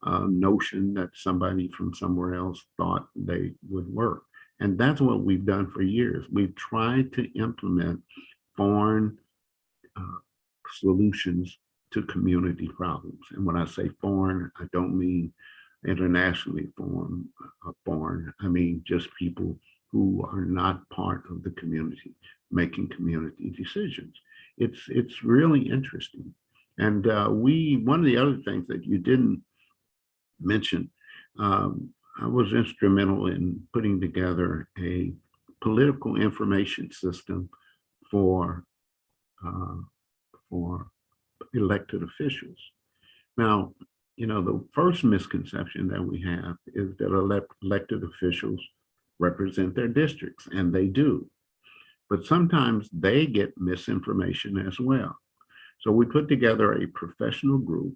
notion that somebody from somewhere else thought they would work. And that's what we've done for years. We've tried to implement foreign solutions to community problems. And when I say foreign, I don't mean internationally foreign. I mean just people who are not part of the community making community decisions. It's really interesting. And one of the other things that you didn't mention, I was instrumental in putting together a political information system for elected officials. Now, you know, the first misconception that we have is that elected officials represent their districts, and they do. But sometimes they get misinformation as well. So we put together a professional group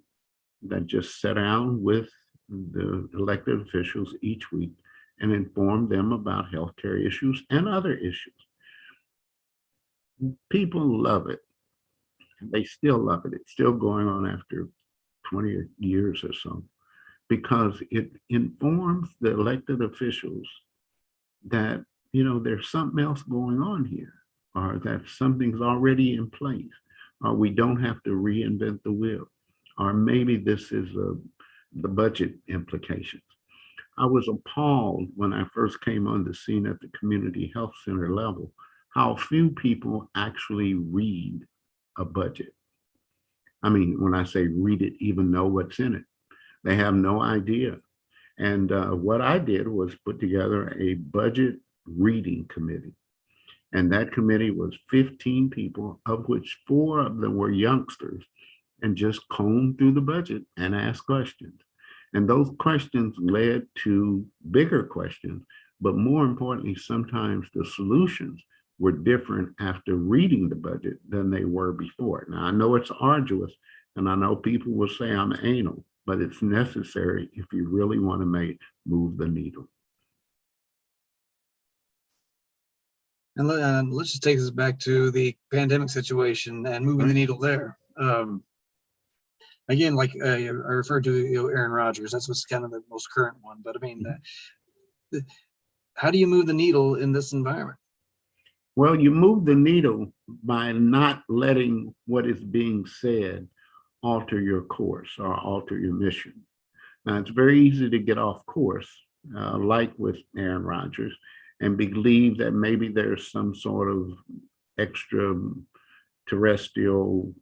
that just sat down with the elected officials each week and informed them about healthcare issues and other issues. People love it. They still love it. It's still going on after 20 years or so, because it informs the elected officials that, you know, there's something else going on here, or that something's already in place, or we don't have to reinvent the wheel, or maybe this is the budget implications. I was appalled when I first came on the scene at the community health center level, how few people actually read a budget. I mean, when I say read it, even know what's in it. They have no idea. And what I did was put together a budget reading committee. And that committee was 15 people, of which 4 of them were youngsters, and just combed through the budget and asked questions. And those questions led to bigger questions, but more importantly, sometimes the solutions were different after reading the budget than they were before. Now, I know it's arduous, and I know people will say I'm anal, but it's necessary if you really want to move the needle. And let's just take this back to the pandemic situation and moving the needle there. Again, like I referred to, Aaron Rodgers. That's what's kind of the most current one. But I mean, how do you move the needle in this environment? Well, you move the needle by not letting what is being said alter your course or alter your mission. Now, it's very easy to get off course, like with Aaron Rodgers, and believe that maybe there's some sort of extra terrestrial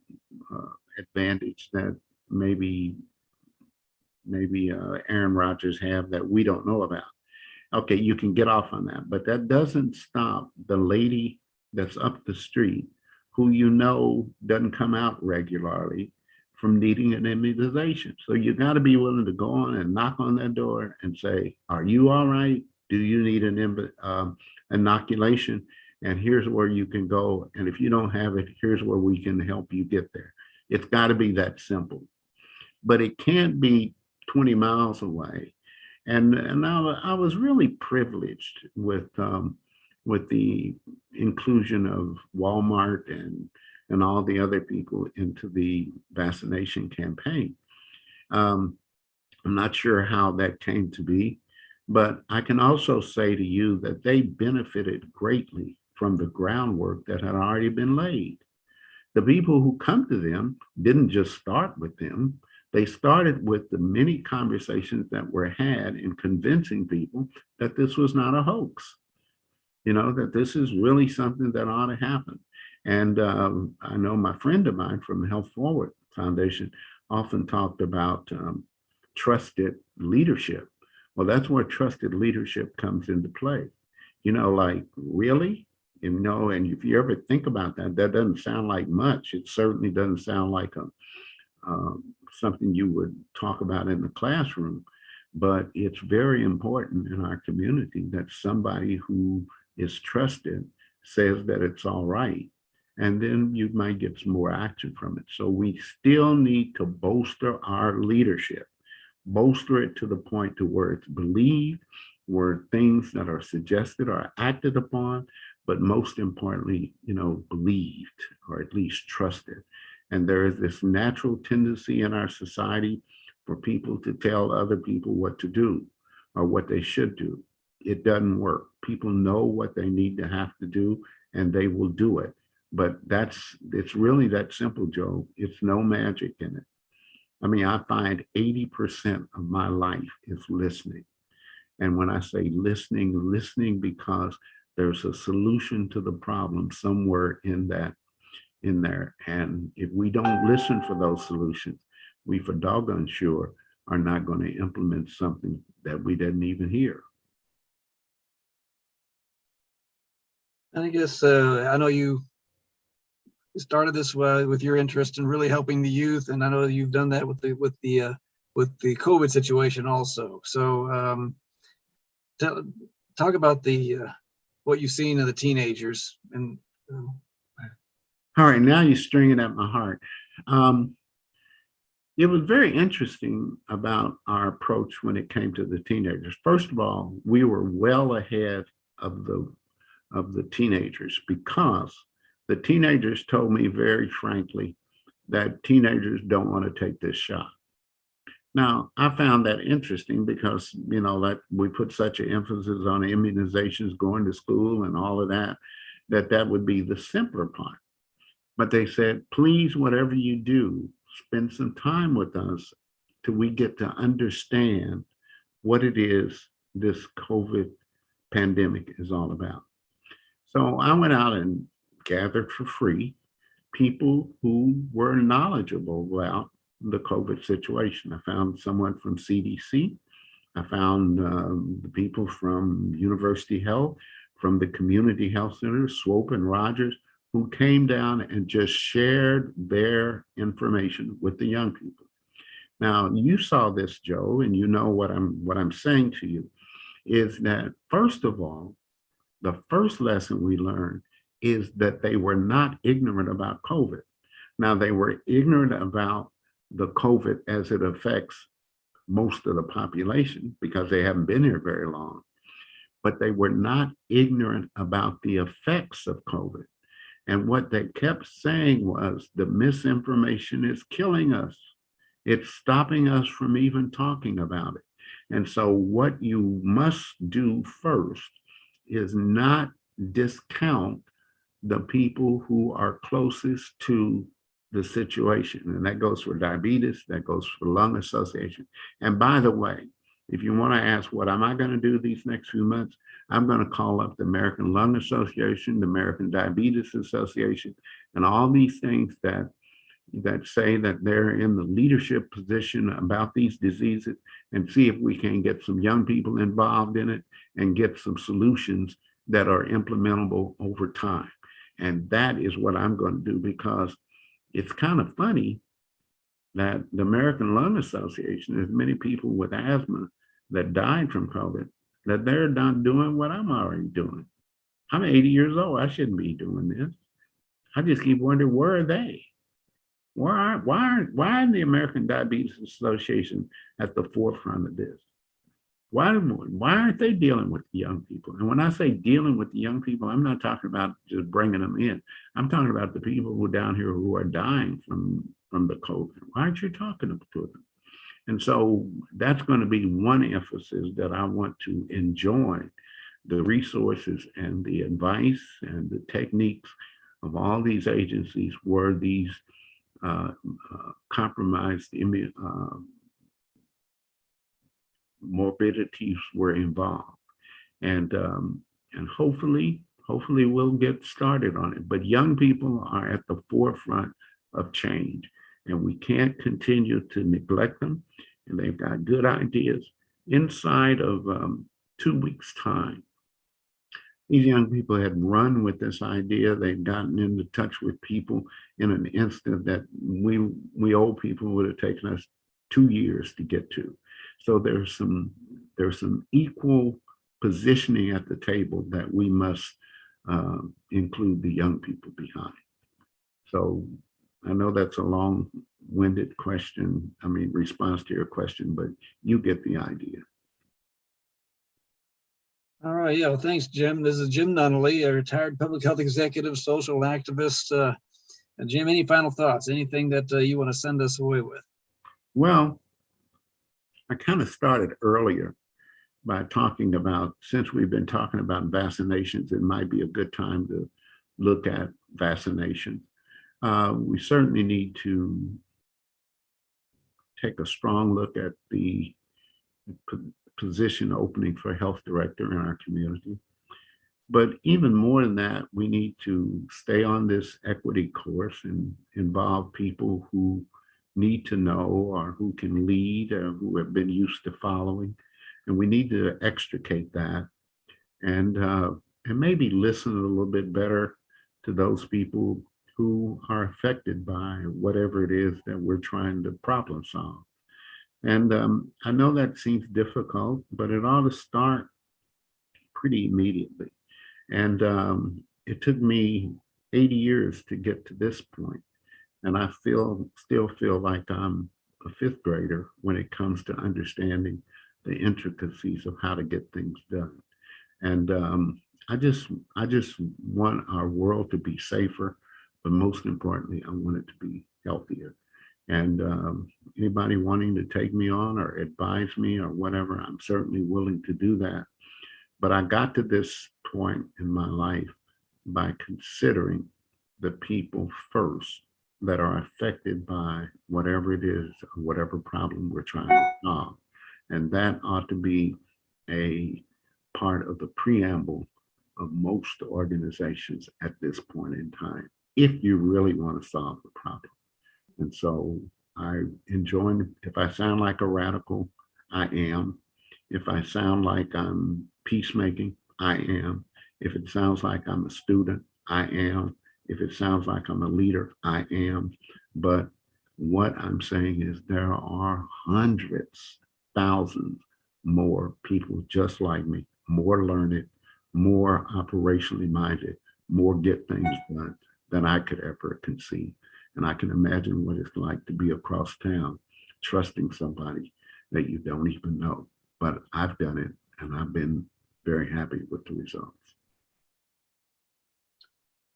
advantage that maybe Aaron Rodgers have that we don't know about. Okay, you can get off on that, but that doesn't stop the lady that's up the street who doesn't come out regularly from needing an immunization. So you got to be willing to go on and knock on that door and say, are you all right? Do you need an inoculation? And here's where you can go. And if you don't have it, here's where we can help you get there. It's got to be that simple. But it can't be 20 miles away. And I was really privileged with the inclusion of Walmart and all the other people into the vaccination campaign. I'm not sure how that came to be, but I can also say to you that they benefited greatly from the groundwork that had already been laid. The people who come to them didn't just start with them. They started with the many conversations that were had in convincing people that this was not a hoax, that this is really something that ought to happen. And I know my friend of mine from the Health Forward Foundation often talked about trusted leadership. Well, that's where trusted leadership comes into play. Like, really? And if you ever think about that, that doesn't sound like much. It certainly doesn't sound like something you would talk about in the classroom, but it's very important in our community that somebody who is trusted says that it's all right. And then you might get some more action from it. So we still need to bolster our leadership, bolster it to the point to where it's believed, where things that are suggested are acted upon, but most importantly, believed or at least trusted. And there is this natural tendency in our society for people to tell other people what to do or what they should do. It doesn't work. People know what they need to have to do, and they will do it. But it's really that simple, Joe. It's no magic in it. I mean, I find 80% of my life is listening. And when I say listening because there's a solution to the problem somewhere in there. And if we don't listen for those solutions, we for doggone sure are not going to implement something that we didn't even hear. I guess I know you started this with your interest in really helping the youth, and I know you've done that with the COVID situation also. So talk about what you've seen in the teenagers. And all right, now you're stringing at my heart. It was very interesting about our approach when it came to the teenagers. First of all, we were well ahead of the teenagers because the teenagers told me very frankly that teenagers don't want to take this shot. Now, I found that interesting because, that we put such an emphasis on immunizations, going to school and all of that would be the simpler part. But they said, please, whatever you do, spend some time with us till we get to understand what it is this COVID pandemic is all about. So I went out and gathered for free people who were knowledgeable about the COVID situation. I found someone from CDC. I found the people from University Health, from the community health centers, Swope and Rogers, who came down and just shared their information with the young people. Now, you saw this, Joe, and you know what I'm saying to you is that, first of all, the first lesson we learned is that they were not ignorant about COVID. Now, they were ignorant about the COVID as it affects most of the population because they haven't been here very long, but they were not ignorant about the effects of COVID. And what they kept saying was the misinformation is killing us. It's stopping us from even talking about it. And so what you must do first is not discount the people who are closest to the situation. And that goes for diabetes, that goes for lung association. And by the way, if you want to ask what am I going to do these next few months, I'm going to call up the American Lung Association, the American Diabetes Association, and all these things that say that they're in the leadership position about these diseases, and see if we can get some young people involved in it and get some solutions that are implementable over time. And that is what I'm going to do, because it's kind of funny that the American Lung Association, there's many people with asthma that died from COVID, that they're not doing what I'm already doing. I'm 80 years old. I shouldn't be doing this. I just keep wondering, where are they? Why aren't the American Diabetes Association at the forefront of this? Why aren't they dealing with the young people? And when I say dealing with the young people, I'm not talking about just bringing them in. I'm talking about the people who are down here who are dying from the COVID. Why aren't you talking to them? And so that's going to be one emphasis that I want to enjoin the resources and the advice and the techniques of all these agencies where these compromised morbidities were involved, and hopefully we'll get started on it. But young people are at the forefront of change, and we can't continue to neglect them. And they've got good ideas. Inside of 2 weeks' time, these young people had run with this idea. They've gotten into touch with people in an instant that we old people would have taken us 2 years to get to. So there's some equal positioning at the table that we must include the young people behind. So I know that's a long-winded response to your question, but you get the idea. All right, yeah, well, thanks, Jim. This is Jim Nunnelly, a retired public health executive, social activist. Jim, any final thoughts? Anything that you want to send us away with? Well, I kind of started earlier by talking about, since we've been talking about vaccinations, it might be a good time to look at vaccination. We certainly need to take a strong look at the position opening for health director in our community. But even more than that, we need to stay on this equity course and involve people who need to know or who can lead or who have been used to following. And we need to extricate that and maybe listen a little bit better to those people who are affected by whatever it is that we're trying to problem solve. And I know that seems difficult, but it ought to start pretty immediately. And it took me 80 years to get to this point. And I still feel like I'm a fifth grader when it comes to understanding the intricacies of how to get things done. And I just want our world to be safer, but most importantly, I want it to be healthier. And anybody wanting to take me on or advise me or whatever, I'm certainly willing to do that. But I got to this point in my life by considering the people first that are affected by whatever it is, whatever problem we're trying to solve. And that ought to be a part of the preamble of most organizations at this point in time. if you really want to solve the problem. And so I enjoy, if I sound like a radical, I am. If I sound like I'm peacemaking, I am. If it sounds like I'm a student, I am. If it sounds like I'm a leader, I am. But what I'm saying is there are hundreds, thousands more people just like me, more learned, more operationally minded, more get things done than I could ever conceive. And I can imagine what it's like to be across town, trusting somebody that you don't even know. But I've done it, and I've been very happy with the results.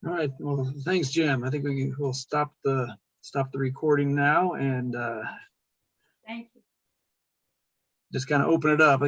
All right. Well, thanks, Jim. I think we'll stop the recording now and Thank you. just kind of open it up.